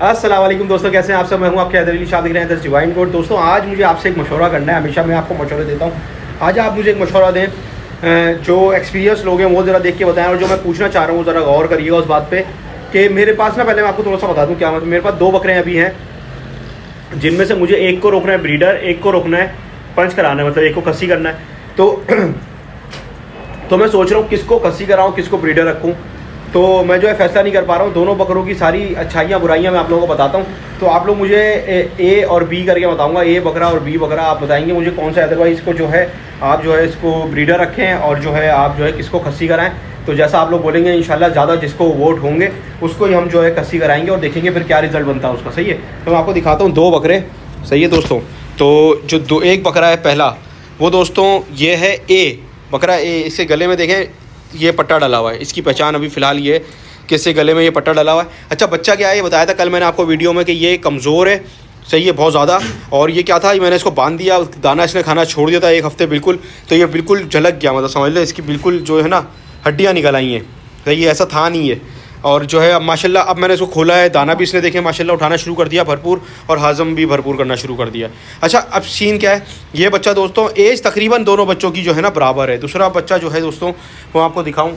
अस्सलाम वालेकुम दोस्तों, कैसे हैं आप सब। मैं हूं आपके हैदर अली शाह, देख रहे हैं द डिवाइन कोड। दोस्तों आज मुझे आपसे एक मशवरा करना है। हमेशा मैं आपको मशवरे देता हूं, आज आप मुझे एक मशवरा दें। जो एक्सपीरियंस लोग हैं वो ज़रा देख के बताएं, और जो मैं पूछना चाह रहा हूँ ज़रा गौर करिएगा उस बात पे कि मेरे पास ना, पहले मैं आपको थोड़ा सा बता दूँ क्या मतलब। मेरे पास 2 बकरे अभी हैं, जिनमें से मुझे एक को रोकना है ब्रीडर, एक को रोकना है पंच कराना है, मतलब एक को खस्सी करना है। तो मैं सोच रहा हूँ किसको खस्सी कराऊँ, किसको ब्रीडर रखूँ। तो मैं जो है फैसला नहीं कर पा रहा हूँ। दोनों बकरों की सारी अच्छाइयाँ बुराइयाँ मैं आप लोगों को बताता हूँ। तो आप लोग मुझे ए और बी करके बताऊँगा, ए बकरा और बी बकरा आप बताएंगे मुझे कौन सा। अदरवाइज़ इसको जो है आप जो है इसको ब्रीडर रखें, और जो है आप जो है किसको खस्सी कराएं। तो जैसा आप लोग बोलेंगे इंशाल्लाह ज़्यादा जिसको वोट होंगे उसको ही हम जो है खस्सी कराएंगे, और देखेंगे फिर क्या रिज़ल्ट बनता है उसका। सही है, तो मैं आपको दिखाता हूँ 2 बकरे। सही है दोस्तों, तो जो एक बकरा है पहला, वो दोस्तों ये है ए बकरा। ए, इसके गले में देखें ये पट्टा डला हुआ है। इसकी पहचान अभी फ़िलहाल ये कि इससे गले में ये पट्टा डला हुआ है। अच्छा, बच्चा क्या है ये बताया था कल मैंने आपको वीडियो में कि ये कमज़ोर है। सही है, बहुत ज़्यादा। और ये क्या था, मैंने इसको बांध दिया, दाना इसने खाना छोड़ दिया था 1 हफ़्ते बिल्कुल। तो ये बिल्कुल झलक गया, मतलब समझ लो इसकी बिल्कुल जो है ना हड्डियाँ निकल आई हैं। सही है, ऐसा था नहीं है। और जो है अब माशाल्लाह अब मैंने इसको खोला है, दाना भी इसने देखे माशाल्लाह उठाना शुरू कर दिया भरपूर, और हज़म भी भरपूर करना शुरू कर दिया। अच्छा, अब सीन क्या है, ये बच्चा दोस्तों एज तकरीबन दोनों बच्चों की जो है ना बराबर है। दूसरा बच्चा जो है दोस्तों वो आपको दिखाऊं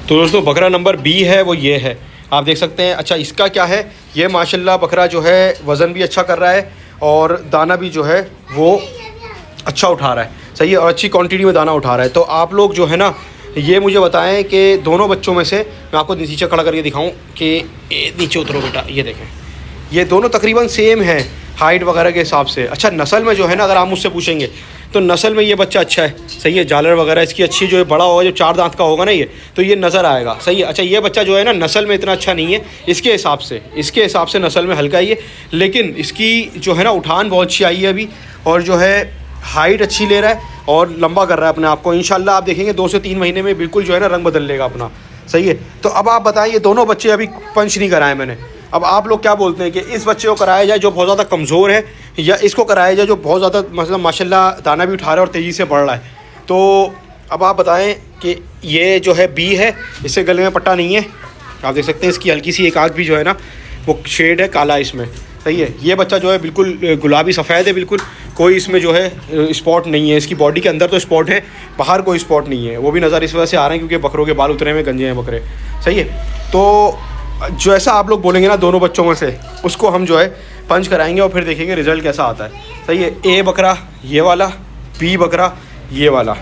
तो दोस्तों बकरा नंबर बी है, वो ये है, आप देख सकते हैं। अच्छा, इसका क्या है, ये माशाल्लाह बकरा जो है वज़न भी अच्छा कर रहा है, और दाना भी जो है वो अच्छा उठा रहा है। सही है, और अच्छी क्वांटिटी में दाना उठा रहा है। तो आप लोग जो है ना ये मुझे बताएं कि दोनों बच्चों में से, मैं आपको नीचे खड़ा करके दिखाऊं कि नीचे उतरो बेटा, ये देखें ये दोनों तकरीबन सेम है हाइट वगैरह के हिसाब से। अच्छा, नस्ल में जो है ना अगर आप मुझसे पूछेंगे तो नस्ल में ये बच्चा अच्छा है। सही है, जालर वगैरह इसकी अच्छी जो है, बड़ा होगा जब 4 दांत का होगा ना ये, तो ये नज़र आएगा। सही है। अच्छा, ये बच्चा जो है ना नस्ल में इतना अच्छा नहीं है इसके हिसाब से नस्ल में हल्का ही है, लेकिन इसकी जो है ना उठान बहुत अच्छी आई है अभी, और जो है हाइट अच्छी ले रहा है और लंबा कर रहा है अपने आप को। इंशाल्लाह आप देखेंगे 2 से 3 महीने में बिल्कुल जो है ना रंग बदल लेगा अपना। सही है, तो अब आप बताइए, दोनों बच्चे अभी पंच नहीं कराए मैंने। अब आप लोग क्या बोलते हैं कि इस बच्चे को कराया जाए जो बहुत ज़्यादा कमज़ोर है, या इसको कराया जाए जो बहुत ज़्यादा मतलब माशाल्लाह दाना भी उठा रहा है और तेज़ी से बढ़ रहा है। तो अब आप बताएं कि ये जो है बी है, इससे गले में पट्टा नहीं है, आप देख सकते हैं। इसकी हल्की सी एक आँख भी जो है ना वो शेड है काला इसमें। सही है, ये बच्चा जो है बिल्कुल गुलाबी सफ़ेद है, बिल्कुल कोई इसमें जो है स्पॉट नहीं है। इसकी बॉडी के अंदर तो स्पॉट है, बाहर कोई स्पॉट नहीं है। वो भी नज़र इस वजह से आ रहे हैं क्योंकि बकरों के बाल उतरे में गंजे हैं बकरे। सही है, तो जो ऐसा आप लोग बोलेंगे ना दोनों बच्चों में से, उसको हम जो है पंच कराएंगे और फिर देखेंगे रिज़ल्ट कैसा आता है। सही है, ए बकरा ये वाला, बी बकरा ये वाला।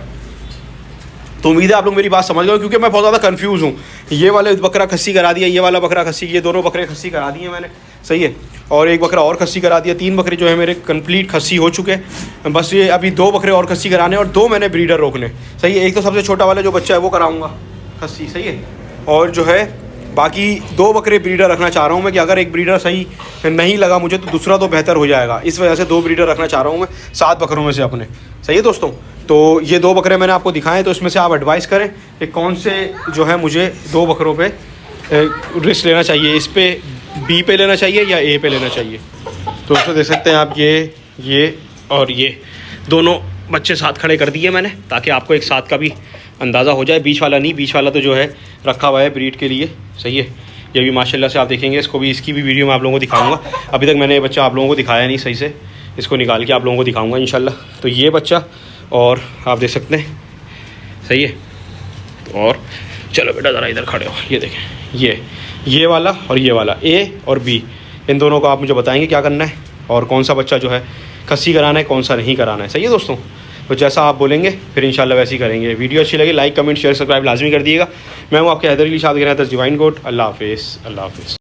तो उम्मीद है आप लोग मेरी बात समझ गए, क्योंकि मैं बहुत ज़्यादा कंफ्यूज हूँ। ये वाले बकरा खस्सी करा दिया, ये वाला बकरा खस्सी, ये दोनों बकरे खस्सी करा दिए मैंने। सही है, और एक बकरा और खस्सी करा दिया। 3 बकरे जो है मेरे कंप्लीट खस्सी हो चुके हैं। बस ये अभी 2 बकरे और खस्सी कराने, और 2 मैंने ब्रीडर रोकने। सही है, एक तो सबसे छोटा वाला जो बच्चा है वो कराऊँगा खस्सी। सही है, और जो है बाकी 2 बकरे ब्रीडर रखना चाह रहा हूँ मैं, कि अगर एक ब्रीडर सही नहीं लगा मुझे तो दूसरा तो बेहतर हो जाएगा। इस वजह से 2 ब्रीडर रखना चाह रहा हूँ मैं 7 बकरों में से अपने। सही है दोस्तों, तो ये 2 बकरे मैंने आपको दिखाएं, तो इसमें से आप एडवाइस करें कि कौन से जो है मुझे 2 बकरों पे रिस्क लेना चाहिए। इस पे बी पे लेना चाहिए या ए पे लेना चाहिए। तो दोस्तों देख सकते हैं आप ये और ये दोनों बच्चे साथ खड़े कर दिए मैंने, ताकि आपको एक साथ का भी अंदाज़ा हो जाए। बीच वाला नहीं, बीच वाला तो जो है रखा हुआ है ब्रीड के लिए। सही है, ये भी माशाल्लाह से आप देखेंगे, इसको भी, इसकी भी वीडियो मैं आप लोगों को दिखाऊंगा। अभी तक मैंने ये बच्चा आप लोगों को दिखाया नहीं सही से, इसको निकाल के आप लोगों को दिखाऊंगा इंशाल्लाह। तो ये बच्चा, और आप देख सकते हैं। सही है, और चलो बेटा ज़रा इधर खड़े हो, ये देखें ये वाला और ये वाला, ए और बी, इन दोनों को आप मुझे बताएंगे क्या करना है, और कौन सा बच्चा जो है खस्सी कराना है, कौन सा नहीं कराना है। सही है दोस्तों, तो जैसा आप बोलेंगे फिर इंशाल्लाह वैसे ही करेंगे। वीडियो अच्छी लगी लाइक कमेंट शेयर सब्सक्राइब लाजमी कर दिएगा। मैं हूँ आपके हैदर अली शाह, देख रहे हैं द डिवाइन कोड। अल्लाह हाफिज़, अल्लाह हाफिज़।